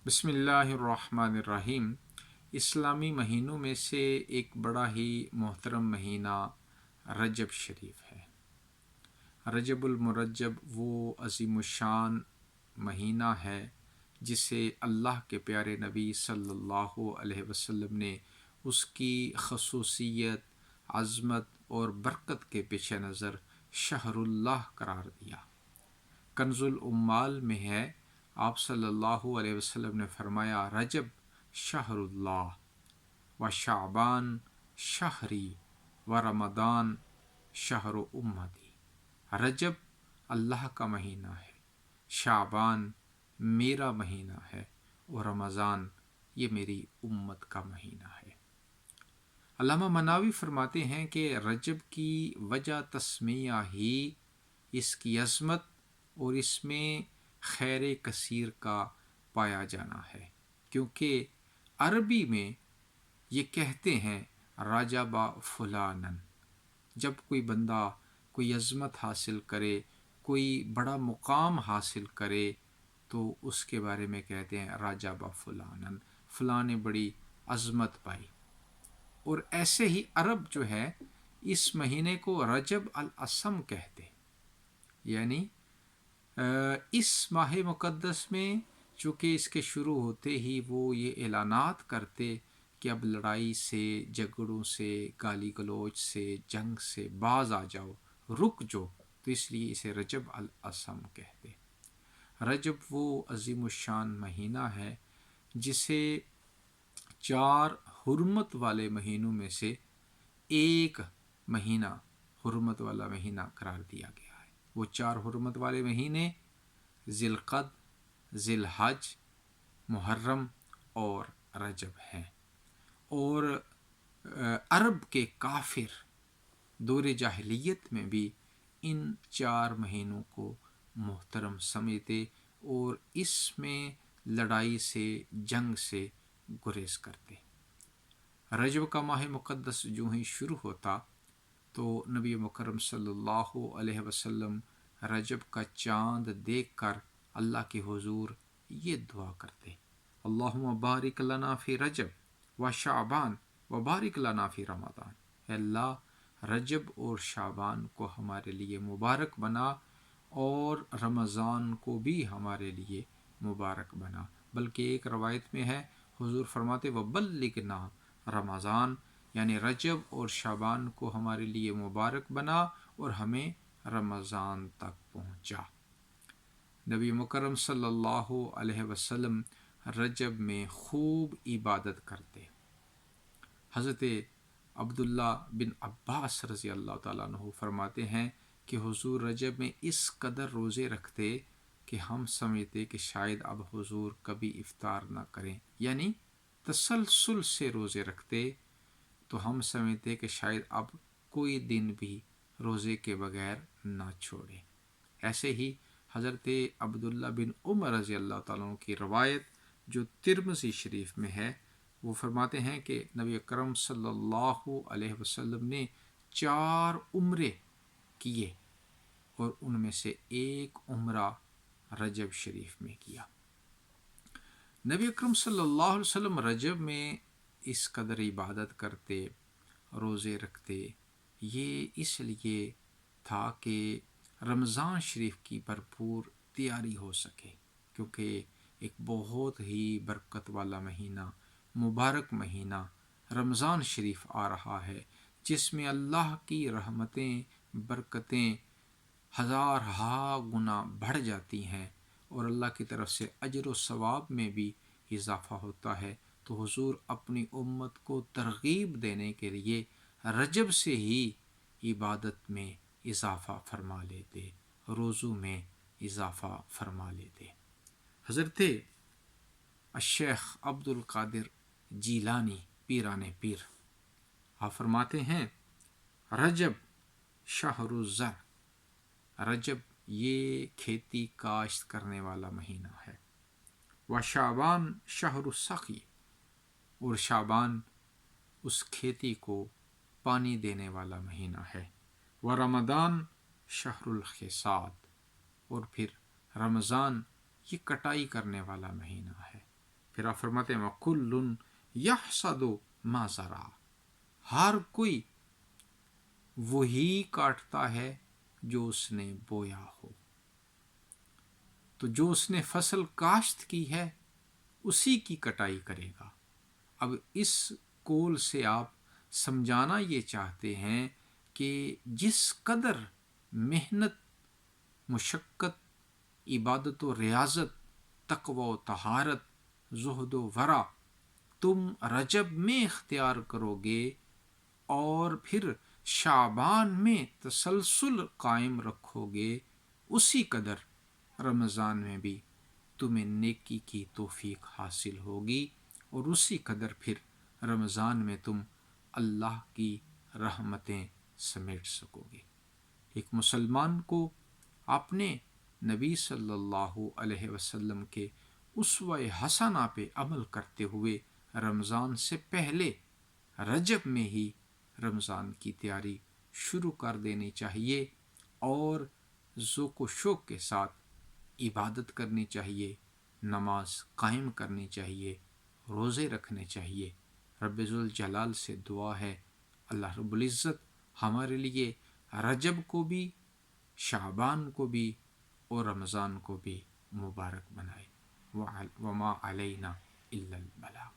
بسم اللہ الرحمن الرحیم۔ اسلامی مہینوں میں سے ایک بڑا ہی محترم مہینہ رجب شریف ہے۔ رجب المرجب وہ عظیم الشان مہینہ ہے جسے اللہ کے پیارے نبی صلی اللہ علیہ وسلم نے اس کی خصوصیت، عظمت اور برکت کے پیش نظر شہر اللہ قرار دیا۔ کنز العمال میں ہے، آپ صلی اللہ علیہ وسلم نے فرمایا، رجب شہر اللہ و شعبان شہری و رمضان شہر امتی۔ رجب اللہ کا مہینہ ہے، شعبان میرا مہینہ ہے، اور رمضان یہ میری امت کا مہینہ ہے۔ علامہ مناوی فرماتے ہیں کہ رجب کی وجہ تسمیہ ہی اس کی عظمت اور اس میں خیر کثیر کا پایا جانا ہے، کیونکہ عربی میں یہ کہتے ہیں رجب فلانن، جب کوئی بندہ کوئی عظمت حاصل کرے، کوئی بڑا مقام حاصل کرے تو اس کے بارے میں کہتے ہیں رجب فلانن، فلاں نے بڑی عظمت پائی۔ اور ایسے ہی عرب جو ہے اس مہینے کو رجب الاصم کہتے، یعنی اس ماہ مقدس میں چونکہ اس کے شروع ہوتے ہی وہ یہ اعلانات کرتے کہ اب لڑائی سے، جھگڑوں سے، گالی گلوچ سے، جنگ سے باز آ جاؤ، رک جو، تو اس لیے اسے رجب الاصم کہتے۔ رجب وہ عظیم الشان مہینہ ہے جسے 4 حرمت والے مہینوں میں سے ایک مہینہ حرمت والا مہینہ قرار دیا گیا ہے۔ وہ 4 حرمت والے مہینے ذی القعد، ذی الحج، محرم اور رجب ہیں۔ اور عرب کے کافر دور جاہلیت میں بھی ان 4 مہینوں کو محترم سمجھتے اور اس میں لڑائی سے، جنگ سے گریز کرتے۔ رجب کا ماہ مقدس جو ہی شروع ہوتا تو نبی مکرم صلی اللہ علیہ وسلم رجب کا چاند دیکھ کر اللہ کے حضور یہ دعا کرتے، اللہم بارک لنا فی رجب و شعبان و بارک لنا فی رمضان۔ اے اللہ، رجب اور شعبان کو ہمارے لیے مبارک بنا اور رمضان کو بھی ہمارے لیے مبارک بنا۔ بلکہ ایک روایت میں ہے، حضور فرماتے وبلغنا رمضان، یعنی رجب اور شعبان کو ہمارے لیے مبارک بنا اور ہمیں رمضان تک پہنچا۔ نبی مکرم صلی اللہ علیہ وسلم رجب میں خوب عبادت کرتے۔ حضرت عبداللہ بن عباس رضی اللہ تعالیٰ عنہ فرماتے ہیں کہ حضور رجب میں اس قدر روزے رکھتے کہ ہم سمجھتے کہ شاید اب حضور کبھی افطار نہ کریں، یعنی تسلسل سے روزے رکھتے تو ہم سمجھتے کہ شاید اب کوئی دن بھی روزے کے بغیر نہ چھوڑیں۔ ایسے ہی حضرت عبداللہ بن عمر رضی اللہ تعالیٰ عنہ کی روایت جو ترمذی شریف میں ہے، وہ فرماتے ہیں کہ نبی اکرم صلی اللہ علیہ وسلم نے 4 عمرے کیے اور ان میں سے ایک عمرہ رجب شریف میں کیا۔ نبی اکرم صلی اللہ علیہ وسلم رجب میں اس قدر عبادت کرتے، روزے رکھتے، یہ اس لیے تھا کہ رمضان شریف کی بھرپور تیاری ہو سکے، کیونکہ ایک بہت ہی برکت والا مہینہ، مبارک مہینہ رمضان شریف آ رہا ہے، جس میں اللہ کی رحمتیں، برکتیں 1000 گنا بڑھ جاتی ہیں اور اللہ کی طرف سے اجر و ثواب میں بھی اضافہ ہوتا ہے۔ تو حضور اپنی امت کو ترغیب دینے کے لیے رجب سے ہی عبادت میں اضافہ فرما لیتے، روزوں میں اضافہ فرما لیتے۔ حضرت الشیخ عبد القادر جیلانی پیران پیر، آپ فرماتے ہیں رجب شہر الزر، رجب یہ کھیتی کاشت کرنے والا مہینہ ہے، و شعبان شہر السقی، اور شعبان اس کھیتی کو پانی دینے والا مہینہ ہے، و رمضان شہر الحصاد، اور پھر رمضان یہ کٹائی کرنے والا مہینہ ہے۔ پھر آپ فرماتے ہیں وَكُلٌّ يَحْصَدُ مَا زَرَعَ، ہر کوئی وہی کاٹتا ہے جو اس نے بویا ہو. تو جو اس نے فصل کاشت کی ہے اسی کی کٹائی کرے گا. اب اس قول سے آپ سمجھانا یہ چاہتے ہیں کہ جس قدر محنت، مشقت، عبادت و ریاضت، تقوی و طہارت، زہد و ورع تم رجب میں اختیار کرو گے اور پھر شعبان میں تسلسل قائم رکھو گے، اسی قدر رمضان میں بھی تمہیں نیکی کی توفیق حاصل ہوگی، اور اسی قدر پھر رمضان میں تم اللہ کی رحمتیں سمیٹ سکو گے. ایک مسلمان کو اپنے نبی صلی اللہ علیہ وسلم کے اسوہ حسنہ پہ عمل کرتے ہوئے رمضان سے پہلے رجب میں ہی رمضان کی تیاری شروع کر دینی چاہیے، اور ذوق و شوق کے ساتھ عبادت کرنی چاہیے، نماز قائم کرنی چاہیے، روزے رکھنے چاہیے. رب ذوالجلال سے دعا ہے اللہ رب العزت ہمارے لیے رجب کو بھی، شعبان کو بھی اور رمضان کو بھی مبارک بنائے. وما علینا الا البلاغ.